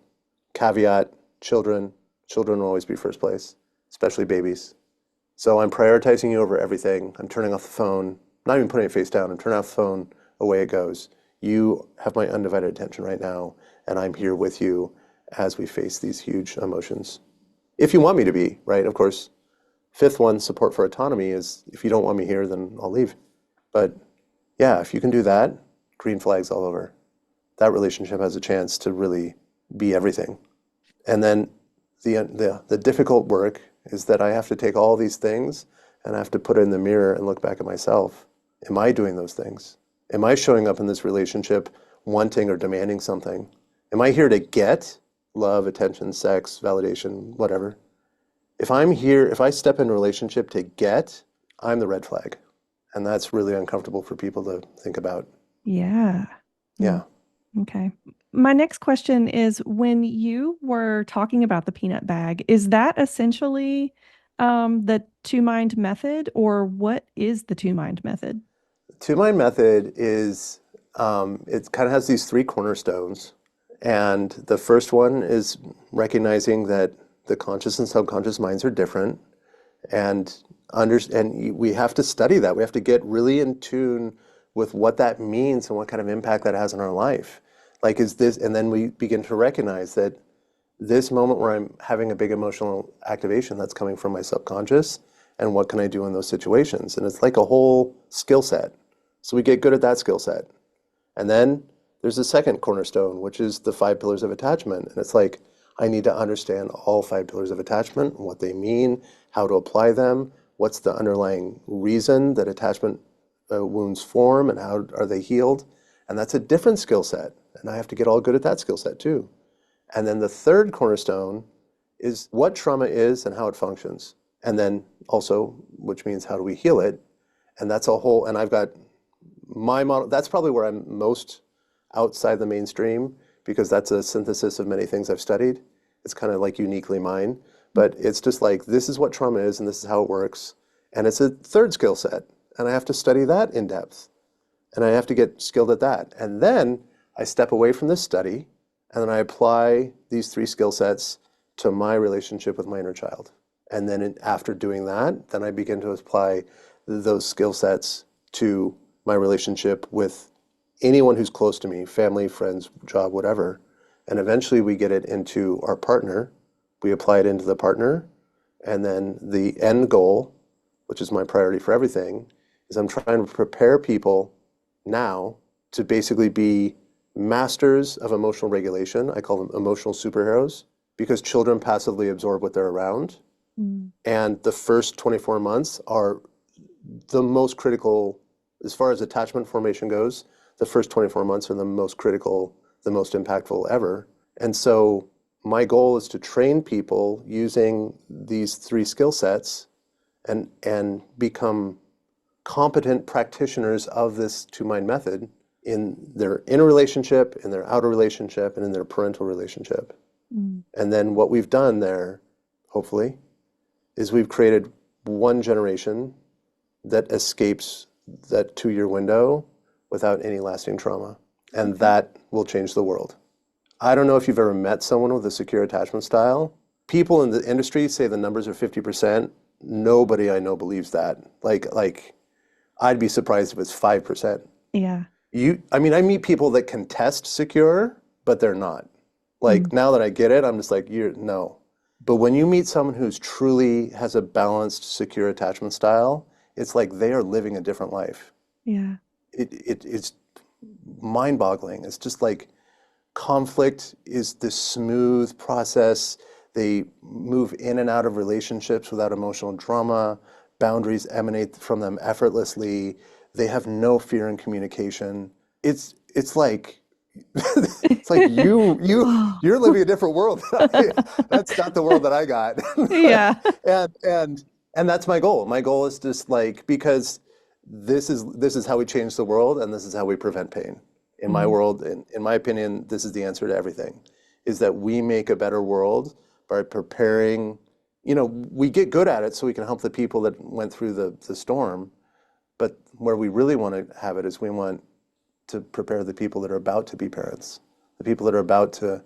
Caveat, children will always be first place, especially babies. So I'm prioritizing you over everything. I'm turning off the phone, not even putting it face down. I'm turning off the phone, away it goes. You have my undivided attention right now, and I'm here with you as we face these huge emotions. If you want me to be, right? Of course, 5th one, support for autonomy, is if you don't want me here, then I'll leave. But yeah, if you can do that, green flags all over. That relationship has a chance to really be everything. And then the difficult work is that I have to take all these things and I have to put it in the mirror and look back at myself. Am I doing those things? Am I showing up in this relationship wanting or demanding something? Am I here to get love, attention, sex, validation, whatever? If I step in a relationship to get, I'm the red flag. And that's really uncomfortable for people to think about. Yeah. Yeah. Okay. My next question is, when you were talking about the peanut bag, is that essentially the two-mind method, or what is the two-mind method? Two-mind method is, it kind of has these 3 cornerstones. And the first one is recognizing that the conscious and subconscious minds are different. And we have to study that. We have to get really in tune with what that means and what kind of impact that has on our life. Like, and then we begin to recognize that this moment where I'm having a big emotional activation, that's coming from my subconscious, and what can I do in those situations? And it's like a whole skill set. So we get good at that skill set. And then there's a second cornerstone, which is the 5 pillars of attachment. And it's like, I need to understand all 5 pillars of attachment, what they mean, how to apply them, what's the underlying reason that attachment wounds form, and how are they healed. And that's a different skill set. And I have to get all good at that skill set too. And then the third cornerstone is what trauma is and how it functions. And then also, which means how do we heal it? And that's a whole, and I've got my model, that's probably where I'm most outside the mainstream, because that's a synthesis of many things I've studied. It's kind of like uniquely mine, but it's just like, this is what trauma is and this is how it works. And it's a third skill set, and I have to study that in depth, and I have to get skilled at that. And then I step away from this study, and then I apply these 3 skill sets to my relationship with my inner child. And then after doing that, then I begin to apply those skill sets to my relationship with anyone who's close to me, family, friends, job, whatever. And eventually we get it into our partner. We apply it into the partner. And then the end goal, which is my priority for everything, is I'm trying to prepare people now to basically be masters of emotional regulation. I call them emotional superheroes, because children passively absorb what they're around. Mm. And the first 24 months are the most critical, as far as attachment formation goes. The first 24 months are the most critical, the most impactful ever. And so my goal is to train people using these 3 skill sets and become competent practitioners of this two-mind method in their inner relationship, in their outer relationship, and in their parental relationship. And then what we've done there, hopefully, is we've created one generation that escapes that 2-year window without any lasting trauma. And that will change the world. I don't know if you've ever met someone with a secure attachment style. People in the industry say the numbers are 50%. Nobody I know believes that. Like I'd be surprised if it's 5%. Yeah. I meet people that can test secure, but they're not. Like now that I get it, I'm just like, no. But when you meet someone who's truly has a balanced, secure attachment style, it's like they are living a different life. Yeah. It's mind-boggling. It's just like conflict is this smooth process. They move in and out of relationships without emotional drama. Boundaries emanate from them effortlessly. They have no fear in communication. It's like it's like you're living a different world. That's not the world that I got. Yeah. and that's my goal. My goal is just like, because this is how we change the world, and this is how we prevent pain. In my world, in my opinion, this is the answer to everything, is that we make a better world by preparing. We get good at it so we can help the people that went through the storm. But where we really want to have it is we want to prepare the people that are about to be parents, the people that are about to,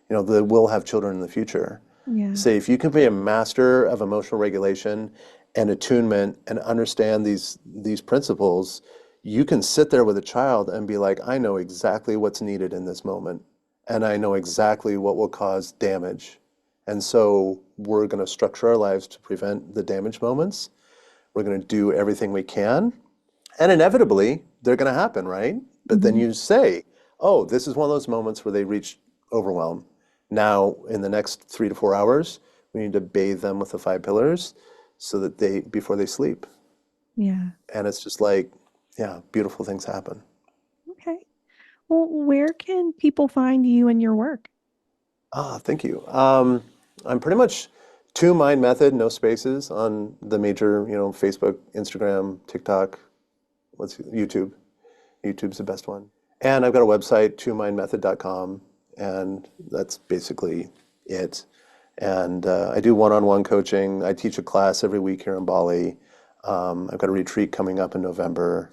that will have children in the future. Yeah. Say, if you can be a master of emotional regulation and attunement and understand these principles, you can sit there with a child and be like, I know exactly what's needed in this moment, and I know exactly what will cause damage. And so we're going to structure our lives to prevent the damage moments. We're going to do everything we can. And inevitably, they're going to happen, right? But then you say, oh, this is one of those moments where they reach overwhelm. Now, in the next 3 to 4 hours, we need to bathe them with the 5 pillars so that before they sleep. Yeah. And it's just like, yeah, beautiful things happen. Okay. Well, where can people find you and your work? Thank you. I'm pretty much two mind method, no spaces, on the major, Facebook, Instagram, TikTok, YouTube. YouTube's the best one. And I've got a website, twomindmethod.com, and that's basically it. And I do one-on-one coaching. I teach a class every week here in Bali. I've got a retreat coming up in November.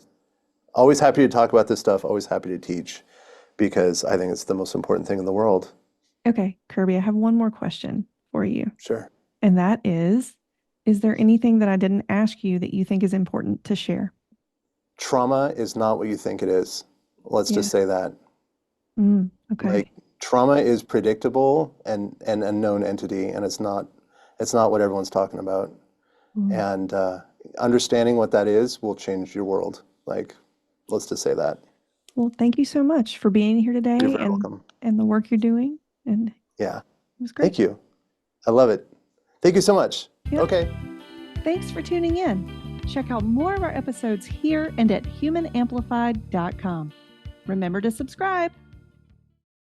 Always happy to talk about this stuff, always happy to teach, because I think it's the most important thing in the world. Okay, Kirby, I have one more question for you. Sure. And that is there anything that I didn't ask you that you think is important to share? Trauma is not what you think it is. Let's just say that. Okay. Like, trauma is predictable and a known entity, and it's not what everyone's talking about. And understanding what that is will change your world. Like, let's just say that. Well, thank you so much for being here today. You're very welcome. And the work you're doing. And yeah, it was great. Thank you. I love it. Thank you so much. Yep. Okay. Thanks for tuning in. Check out more of our episodes here and at humanamplified.com. Remember to subscribe.